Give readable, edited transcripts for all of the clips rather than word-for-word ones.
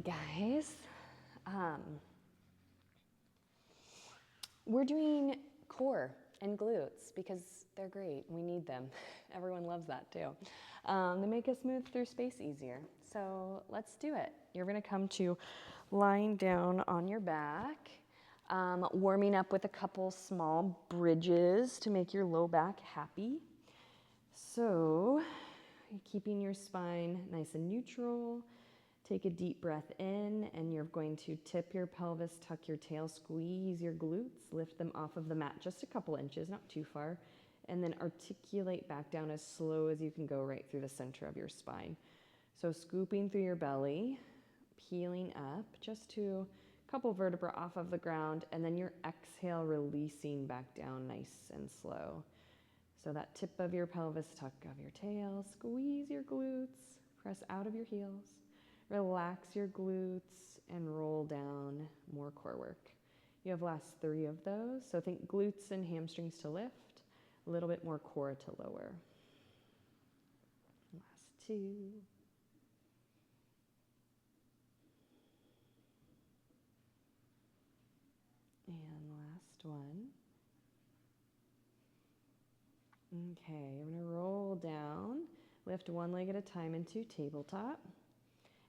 Hey guys, we're doing core and glutes because they're great. We need them. Everyone loves that too. They make us move through space easier. So let's do it. You're gonna come to lying down on your back, warming up with a couple small bridges to make your low back happy. So keeping your spine nice and neutral. Take a deep breath in, and you're going to tip your pelvis, tuck your tail, squeeze your glutes, lift them off of the mat just a couple inches, not too far, and then articulate back down as slow as you can go right through the center of your spine. So scooping through your belly, peeling up just to a couple vertebrae off of the ground, and then your exhale releasing back down nice and slow. So that tip of your pelvis, tuck of your tail, squeeze your glutes, press out of your heels. Relax your glutes and roll down, more core work. You have last 3 of those. So think glutes and hamstrings to lift, a little bit more core to lower. Last 2. And last one. Okay, you're gonna roll down, lift one leg at a time into tabletop.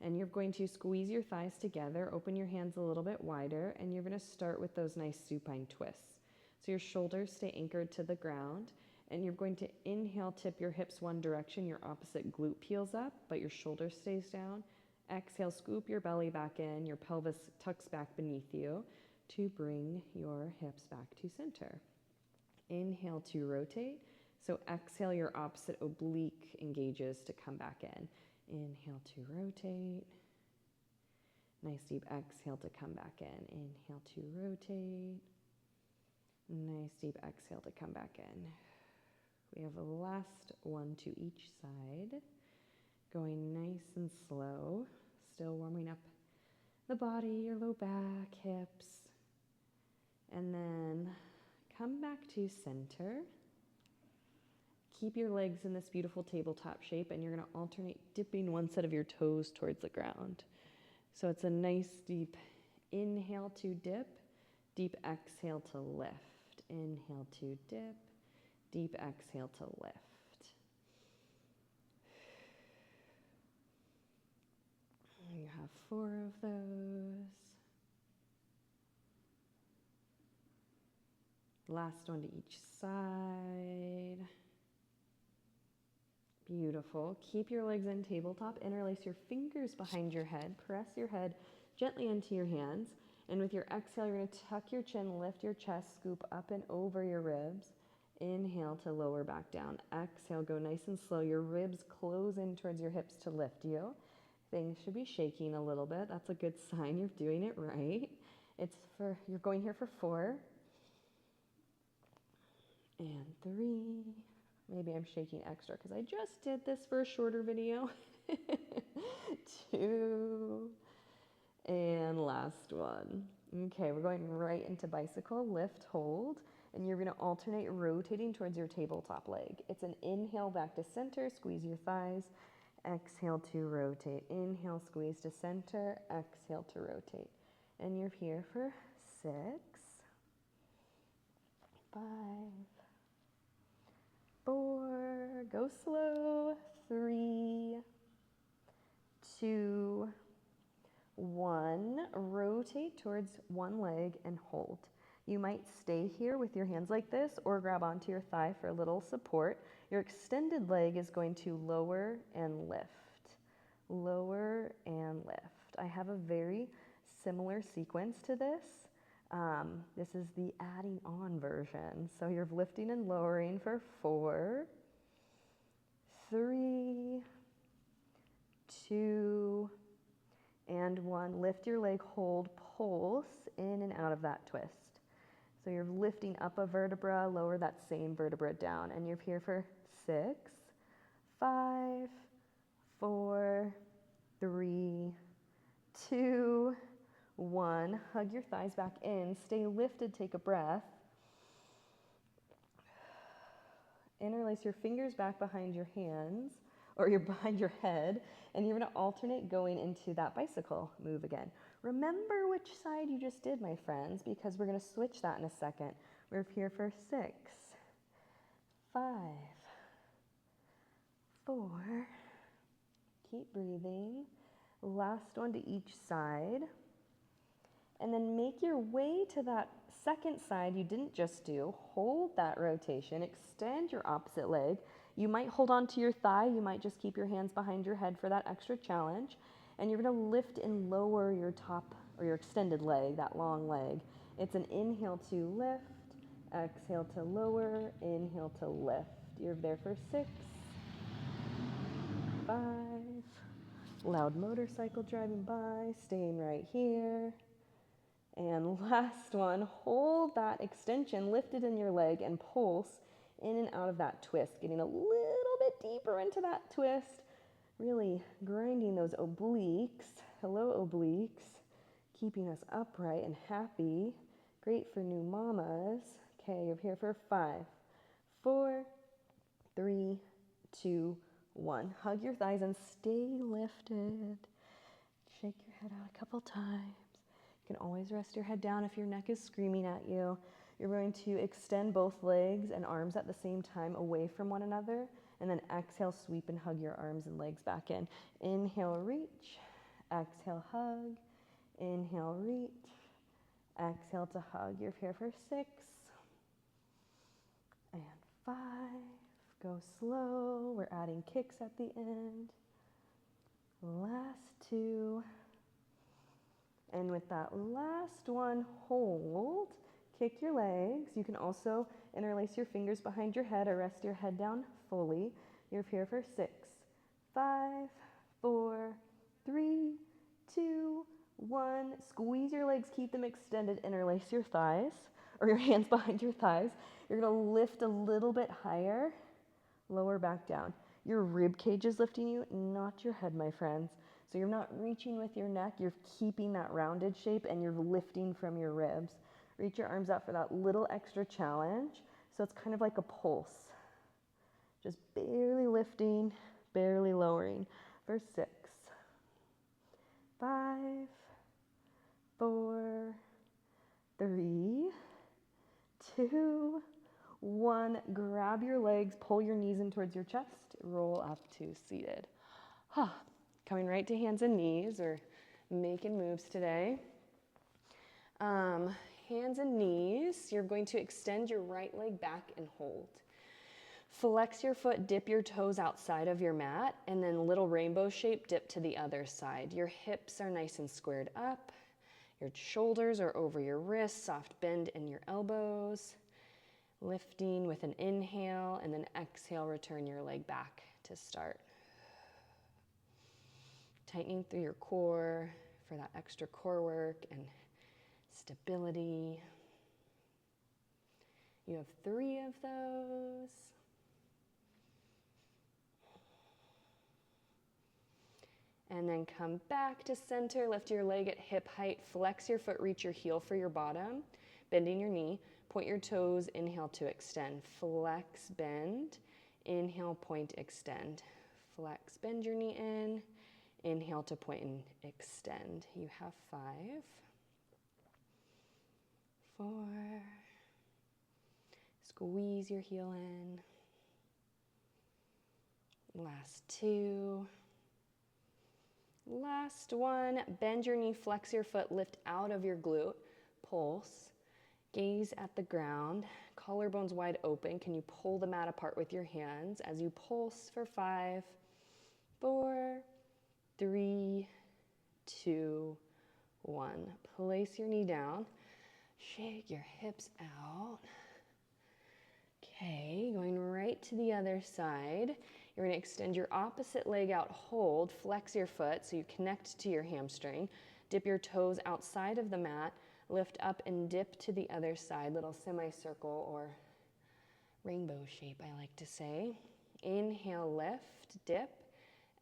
And you're going to squeeze your thighs together, open your hands a little bit wider, and you're going to start with those nice supine twists. So your shoulders stay anchored to the ground, and you're going to inhale, tip your hips one direction, your opposite glute peels up, but your shoulder stays down. Exhale, scoop your belly back in, your pelvis tucks back beneath you to bring your hips back to center. Inhale to rotate. So exhale, your opposite oblique engages to come back in. Inhale to rotate. Nice deep exhale to come back in. Inhale to rotate. Nice deep exhale to come back in. We have a last one to each side. Going nice and slow. Still warming up the body, your low back, hips. And then come back to center. Keep your legs in this beautiful tabletop shape, and you're going to alternate dipping one set of your toes towards the ground. So it's a nice deep inhale to dip, deep exhale to lift. Inhale to dip, deep exhale to lift. You have 4 of those. Last one to each side. Beautiful. Keep your legs in tabletop. Interlace your fingers behind your head. Press your head gently into your hands. And with your exhale, you're going to tuck your chin, lift your chest, scoop up and over your ribs. Inhale to lower back down. Exhale, go nice and slow. Your ribs close in towards your hips to lift you. Things should be shaking a little bit. That's a good sign you're doing it right. You're going here for 4. And 3. Maybe I'm shaking extra because I just did this for a shorter video. 2. And last one. Okay, we're going right into bicycle, lift, hold, and you're going to alternate rotating towards your tabletop leg. It's an inhale back to center, squeeze your thighs. Exhale to rotate. Inhale, squeeze to center. Exhale to rotate. And you're here for 6, 5, 4, go slow, 3, 2, 1, rotate towards one leg and hold. You might stay here with your hands like this or grab onto your thigh for a little support. Your extended leg is going to lower and lift. Lower and lift. I have a very similar sequence to this. This is the adding on version. So you're lifting and lowering for 4, 3, 2, and 1. Lift your leg, hold, pulse in and out of that twist. So you're lifting up a vertebra, lower that same vertebra down, and you're here for 6, 5, 4, 3, 2, 1. Hug your thighs back in. Stay lifted. Take a breath. Interlace your fingers back behind your hands. or you're behind your head, and you're going to alternate going into that bicycle move again. Remember which side you just did, my friends, because we're going to switch that in a second. We're here for 6, 5, 4, keep breathing, last one to each side, and then make your way to that second side you didn't just do. Hold that rotation, extend your opposite leg. You might hold on to your thigh, you might just keep your hands behind your head for that extra challenge, and you're going to lift and lower your top or your extended leg, that long leg. It's an inhale to lift, exhale to lower, inhale to lift. You're there for 6, 5, loud motorcycle driving by, staying right here. And last one, hold that extension lifted in your leg and pulse in and out of that twist, getting a little bit deeper into that twist, really grinding those obliques. Hello, obliques, keeping us upright and happy. Great for new mamas. Okay, you're here for 5, 4, 3, 2, 1. Hug your thighs and stay lifted. Shake your head out a couple times. You can always rest your head down if your neck is screaming at you. You're going to extend both legs and arms at the same time away from one another, and then exhale, sweep and hug your arms and legs back in. Inhale, reach. Exhale, hug. Inhale, reach. Exhale to hug. You're here for 6 and 5. Go slow. We're adding kicks at the end. Last 2. And with that last one, hold. Kick your legs. You can also interlace your fingers behind your head or rest your head down fully. You're here for 6, 5, 4, 3, 2, 1. Squeeze your legs, keep them extended. Interlace your thighs or your hands behind your thighs. You're going to lift a little bit higher, lower back down. Your rib cage is lifting you, not your head, my friends. So you're not reaching with your neck, you're keeping that rounded shape and you're lifting from your ribs. Reach your arms out for that little extra challenge. So it's kind of like a pulse. Just barely lifting, barely lowering for 6, 5, 4, 3, 2, 1. Grab your legs, pull your knees in towards your chest, roll up to seated. Coming right to hands and knees, or making moves today. Hands and knees, you're going to extend your right leg back and hold. Flex your foot, dip your toes outside of your mat, and then little rainbow shape dip to the other side. Your hips are nice and squared up. Your shoulders are over your wrists, soft bend in your elbows. Lifting with an inhale, and then exhale, return your leg back to start. Tightening through your core for that extra core work and stability. You have 3 of those. And then come back to center, lift your leg at hip height, flex your foot, reach your heel for your bottom, bending your knee, point your toes, inhale to extend, flex, bend, inhale, point, extend, flex, bend your knee in, inhale to point and extend. You have 5, 4, squeeze your heel in, last 2, last 1, bend your knee, flex your foot, lift out of your glute, pulse, gaze at the ground, collarbones wide open. Can you pull the mat apart with your hands as you pulse for 5, 4, 3, 2, 1. Place your knee down. Shake your hips out. Okay, going right to the other side. You're going to extend your opposite leg out, hold, flex your foot so you connect to your hamstring. Dip your toes outside of the mat, lift up and dip to the other side, little semicircle or rainbow shape, I like to say. Inhale, lift, dip.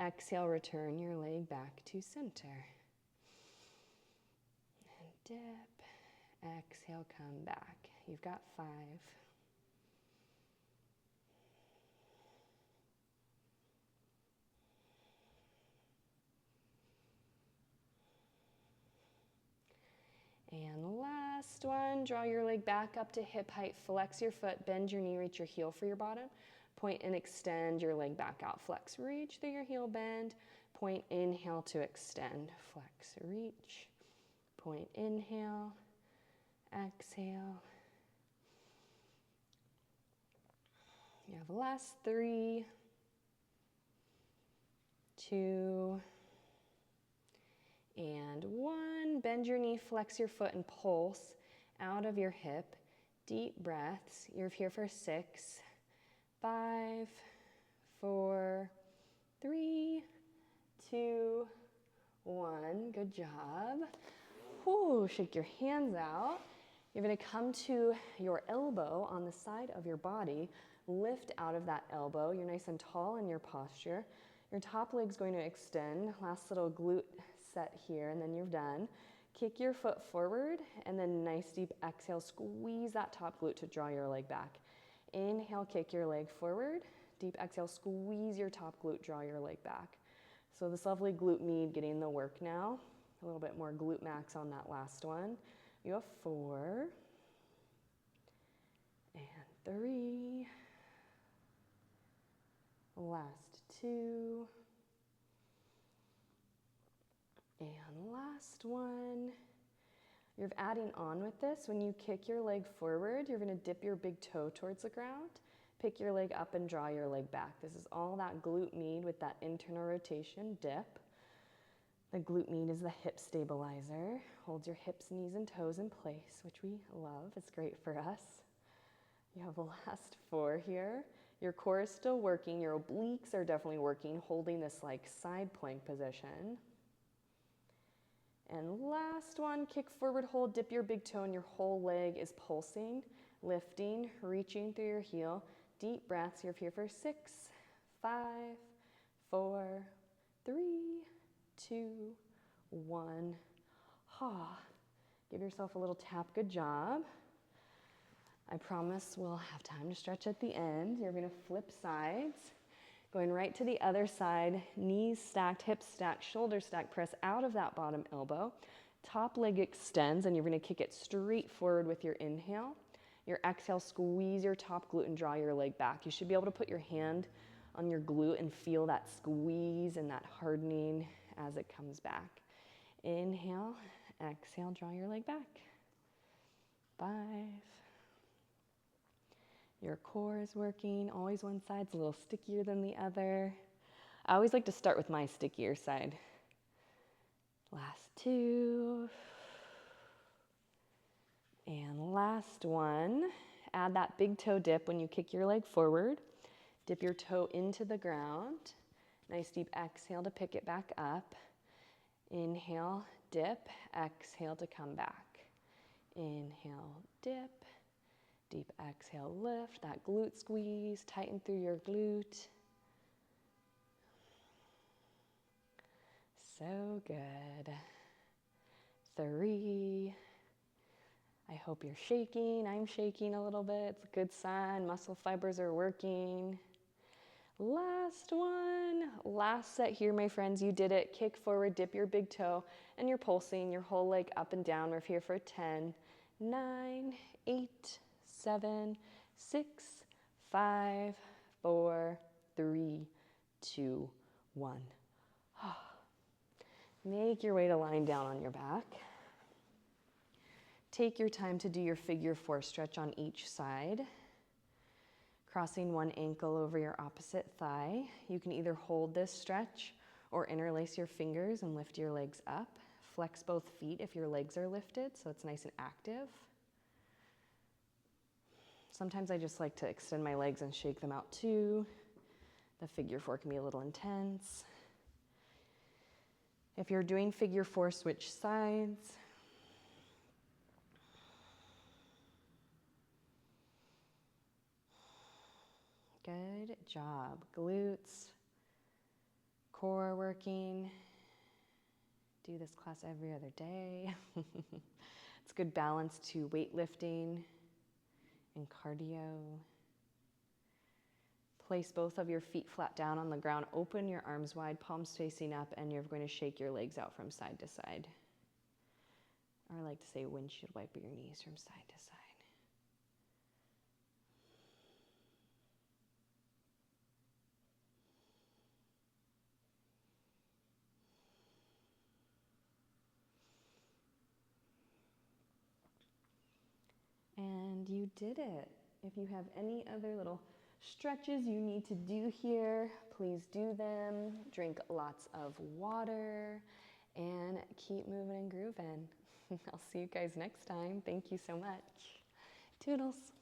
Exhale, return your leg back to center. And dip. Exhale, come back. You've got 5. And last one, draw your leg back up to hip height, flex your foot, bend your knee, reach your heel for your bottom. Point and extend your leg back out, flex, reach through your heel, bend. Point, inhale to extend, flex, reach. Point, inhale, exhale. You have the last 3, 2, and 1. Bend your knee, flex your foot, and pulse out of your hip. Deep breaths. You're here for 6, 5, 4, 3, 2, 1. Good job. Whew, shake your hands out. You're going to come to your elbow on the side of your body. Lift out of that elbow. You're nice and tall in your posture. Your top leg's going to extend. Last little glute set here, and then you're done. Kick your foot forward, and then nice deep exhale. Squeeze that top glute to draw your leg back. Inhale, kick your leg forward. Deep exhale, squeeze your top glute, draw your leg back. So this lovely glute med getting the work now. A little bit more glute max on that last one. You have 4, and 3, last 2, and last one. You're adding on with this. When you kick your leg forward, you're going to dip your big toe towards the ground, pick your leg up and draw your leg back. This is all that glute med with that internal rotation, dip. The glute med is the hip stabilizer. Holds your hips, knees, and toes in place, which we love. It's great for us. You have the last 4 here. Your core is still working. Your obliques are definitely working, holding this like side plank position. And last one, kick forward, hold, dip your big toe, and your whole leg is pulsing, lifting, reaching through your heel. Deep breaths. You're here for 6, 5, 4, 3, 2, 1. Give yourself a little tap. Good job. I promise we'll have time to stretch at the end. You're going to flip sides. Going right to the other side, knees stacked, hips stacked, shoulders stacked. Press out of that bottom elbow. Top leg extends, and you're going to kick it straight forward with your inhale. Your exhale, squeeze your top glute and draw your leg back. You should be able to put your hand on your glute and feel that squeeze and that hardening as it comes back. Inhale, exhale, draw your leg back. 5. Your core is working. Always one side's a little stickier than the other. I always like to start with my stickier side. Last 2. And last one. Add that big toe dip when you kick your leg forward. Dip your toe into the ground. Nice deep exhale to pick it back up. Inhale, dip, exhale to come back. Inhale, dip. Deep exhale, lift, that glute squeeze, tighten through your glute. So good. 3. I hope you're shaking. I'm shaking a little bit. It's a good sign. Muscle fibers are working. Last one. Last set here, my friends. You did it. Kick forward, dip your big toe, and you're pulsing your whole leg up and down. We're here for 10, 9, 8, 7, 6, 5, 4, 3, 2, 1. Make your way to lying down on your back. Take your time to do your figure 4 stretch on each side. Crossing one ankle over your opposite thigh. You can either hold this stretch or interlace your fingers and lift your legs up. Flex both feet if your legs are lifted, so it's nice and active. Sometimes I just like to extend my legs and shake them out too. The figure 4 can be a little intense. If you're doing figure 4, switch sides. Good job. Glutes, core working. Do this class every other day. It's good balance to weightlifting and cardio. Place both of your feet flat down on the ground. Open your arms wide, palms facing up, and you're going to shake your legs out from side to side. or I like to say windshield wiper your knees from side to side. And you did it. If you have any other little stretches you need to do here, please do them. Drink lots of water and keep moving and grooving. I'll see you guys next time. Thank you so much. Toodles.